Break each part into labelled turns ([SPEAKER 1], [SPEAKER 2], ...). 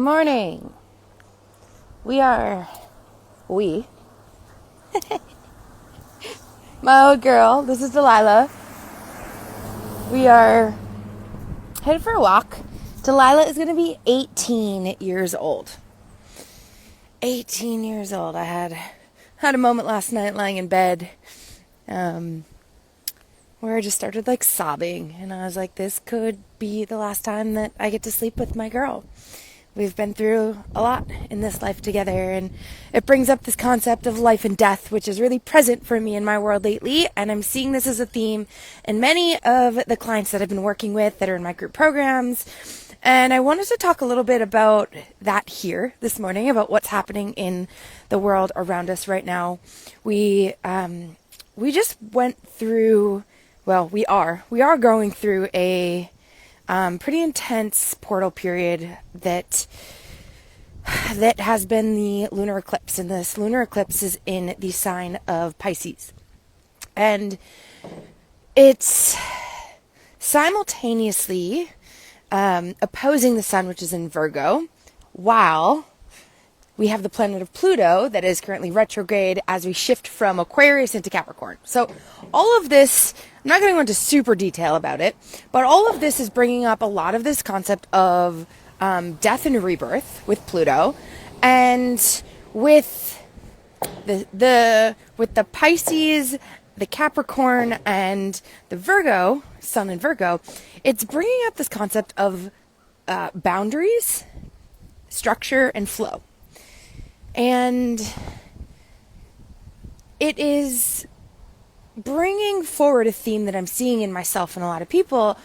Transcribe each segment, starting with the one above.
[SPEAKER 1] Morning. We, my old girl, this is Delilah. We are headed for a walk. Delilah is going to be 18 years old. 18 years old. I had a moment last night lying in bed where I just started sobbing, and I was like, this could be the last time that I get to sleep with my girl. We've been through a lot in this life together, and it brings up this concept of life and death, which is really present for me in my world lately, and I'm seeing this as a theme in many of the clients that I've been working with that are in my group programs. And I wanted to talk a little bit about that here this morning, about what's happening in the world around us right now. We just went through, we are going through a pretty intense portal period that has been the lunar eclipse, and this lunar eclipse is in the sign of Pisces, and it's simultaneously opposing the sun, which is in Virgo, while we have the planet of Pluto that is currently retrograde as we shift from Aquarius into Capricorn. So all of this, I'm not going to go into super detail about it, but all of this is bringing up a lot of this concept of death and rebirth with Pluto, and with the Pisces, the Capricorn, and the Virgo, Sun in Virgo, it's bringing up this concept of boundaries, structure, and flow. And it is bringing forward a theme that I'm seeing in myself and a lot of people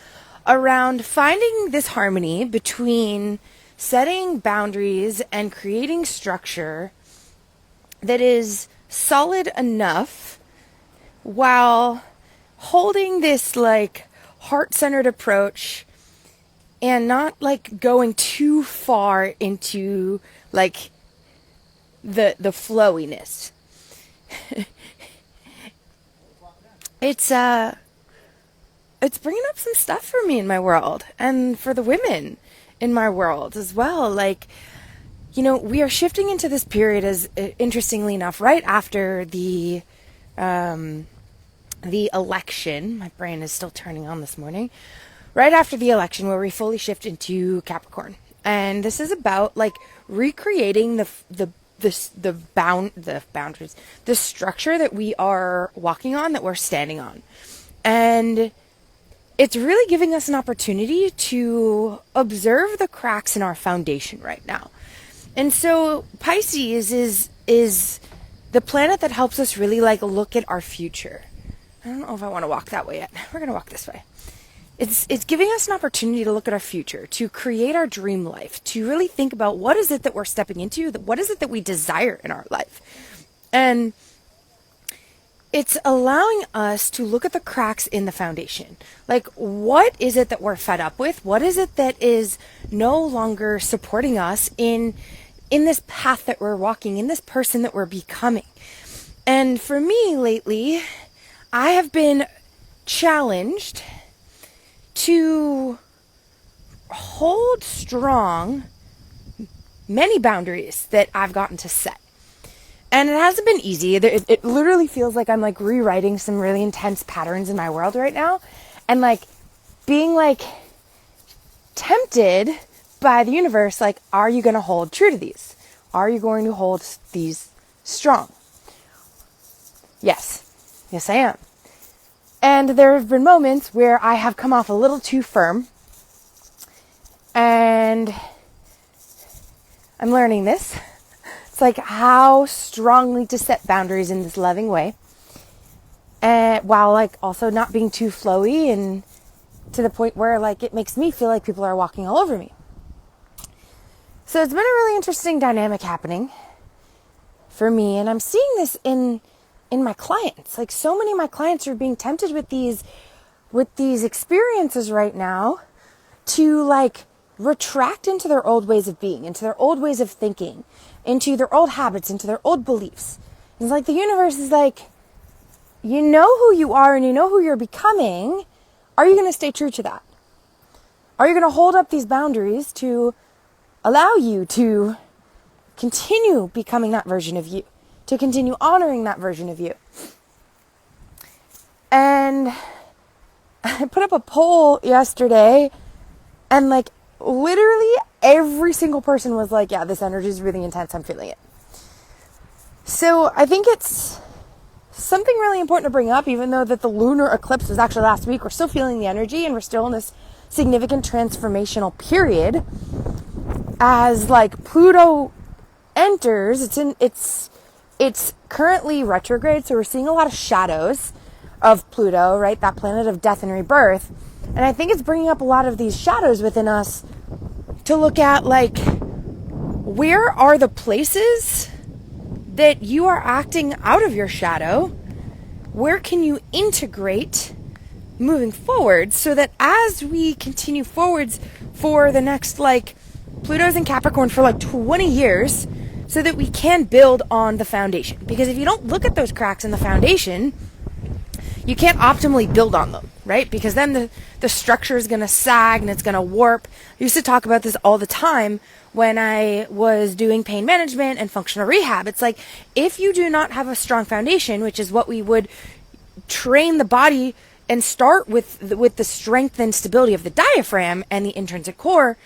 [SPEAKER 1] around finding this harmony between setting boundaries and creating structure that is solid enough while holding this heart-centered approach and not going too far into the flowiness. It's bringing up some stuff for me in my world, and for the women in my world as well. We are shifting into this period, as interestingly enough, right after the election. My brain is still turning on this morning. Right after the election, where we fully shift into Capricorn, and this is about recreating the boundaries, the structure that we are walking on, that we're standing on. And it's really giving us an opportunity to observe the cracks in our foundation right now. And so Pisces is the planet that helps us really look at our future. I don't know if I want to walk that way yet. We're going to walk this way. It's giving us an opportunity to look at our future, to create our dream life, to really think about what is it that we're stepping into, what is it that we desire in our life. And it's allowing us to look at the cracks in the foundation. What is it that we're fed up with? What is it that is no longer supporting us in this path that we're walking, in this person that we're becoming? And for me lately, I have been challenged to hold strong many boundaries that I've gotten to set. And it hasn't been easy. It literally feels like I'm rewriting some really intense patterns in my world right now, and being tempted by the universe, are you going to hold true to these? Are you going to hold these strong? Yes, I am. And there have been moments where I have come off a little too firm, and I'm learning this. It's how strongly to set boundaries in this loving way, and while also not being too flowy, and to the point where it makes me feel like people are walking all over me. So it's been a really interesting dynamic happening for me, and I'm seeing this in my clients. So many of my clients are being tempted with these experiences right now to retract into their old ways of being, into their old ways of thinking, into their old habits, into their old beliefs. It's the universe is you know who you are and you know who you're becoming. Are you going to stay true to that? Are you going to hold up these boundaries to allow you to continue becoming that version of you, to continue honoring that version of you. And I put up a poll yesterday, and like literally every single person was like, yeah, this energy is really intense, I'm feeling it. So I think it's something really important to bring up, even though that the lunar eclipse was actually last week. We're still feeling the energy, and we're still in this significant transformational period as like Pluto enters. It's currently retrograde, so we're seeing a lot of shadows of Pluto, right? That planet of death and rebirth. And I think it's bringing up a lot of these shadows within us to look at, like, where are the places that you are acting out of your shadow? Where can you integrate moving forward so that as we continue forwards for the next, like, Pluto's in Capricorn for like 20 years, so that we can build on the foundation? Because if you don't look at those cracks in the foundation, you can't optimally build on them, right? Because then the structure is going to sag and it's going to warp. I used to talk about this all the time when I was doing pain management and functional rehab. It's like, if you do not have a strong foundation, which is what we would train the body and start with the strength and stability of the diaphragm and the intrinsic core,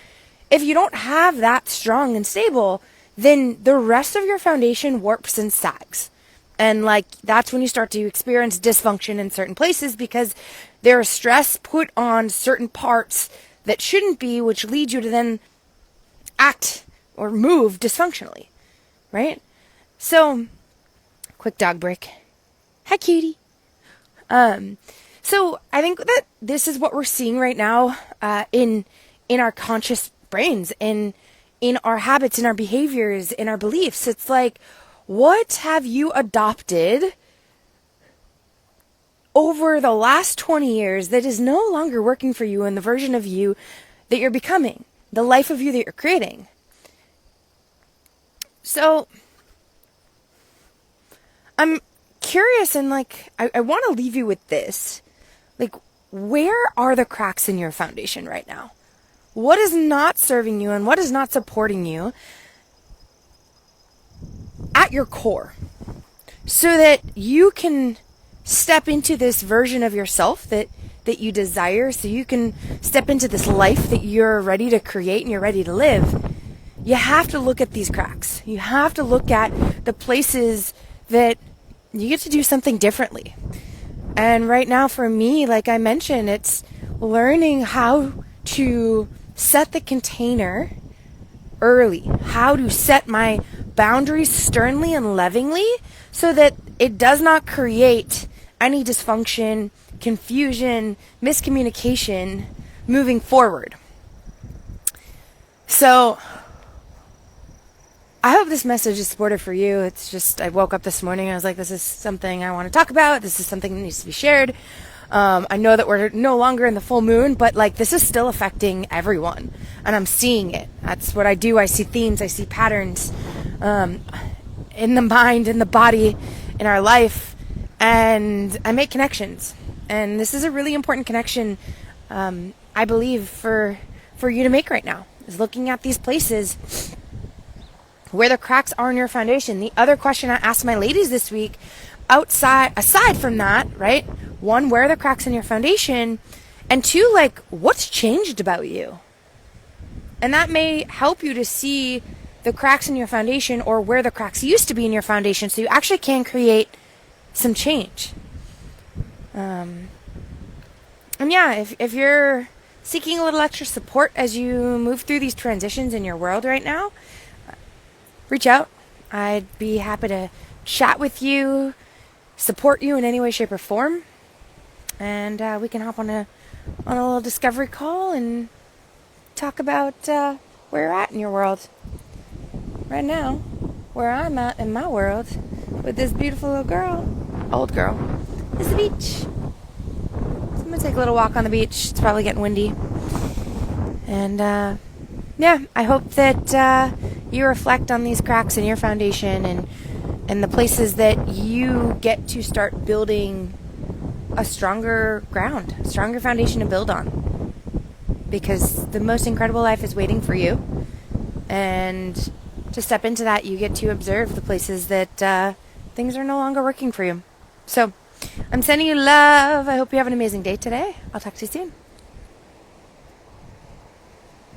[SPEAKER 1] if you don't have that strong and stable, then the rest of your foundation warps and sags. And like, that's when you start to experience dysfunction in certain places, because there is stress put on certain parts that shouldn't be, which leads you to then act or move dysfunctionally, right? So, quick dog break. Hi, cutie. So I think that this is what we're seeing right now in our conscious brains, in our habits, in our behaviors, in our beliefs. It's like, what have you adopted over the last 20 years that is no longer working for you in the version of you that you're becoming, the life of you that you're creating? So I'm curious, and like, I want to leave you with this. Like, where are the cracks in your foundation right now? What is not serving you and what is not supporting you at your core, so that you can step into this version of yourself that you desire, so you can step into this life that you're ready to create and you're ready to live? You have to look at these cracks. You have to look at the places that you get to do something differently. And right now for me, like I mentioned, it's learning how to set the container early, how to set my boundaries sternly and lovingly, so that it does not create any dysfunction, confusion, miscommunication moving forward. So I hope this message is supportive for you. It's just, I woke up this morning and I was like, this is something I want to talk about. This is something that needs to be shared. I know that we're no longer in the full moon, but like, this is still affecting everyone, and I'm seeing it. That's what I do. I see themes, I see patterns in the mind, in the body, in our life, and I make connections. And this is a really important connection, I believe, for you to make right now, is looking at these places where the cracks are in your foundation. The other question I asked my ladies this week, aside from that, right? One, where are the cracks in your foundation? And two, like, what's changed about you? And that may help you to see the cracks in your foundation, or where the cracks used to be in your foundation, so you actually can create some change. And yeah, if you're seeking a little extra support as you move through these transitions in your world right now, reach out. I'd be happy to chat with you, support you in any way, shape, or form. And we can hop on a little discovery call and talk about where you're at in your world. Right now, where I'm at in my world with this beautiful little girl, old girl, is the beach. So I'm going to take a little walk on the beach. It's probably getting windy. And yeah, I hope that you reflect on these cracks in your foundation, and the places that you get to start building a stronger ground, a stronger foundation to build on. Because the most incredible life is waiting for you. And to step into that, you get to observe the places that things are no longer working for you. So I'm sending you love. I hope you have an amazing day today. I'll talk to you soon.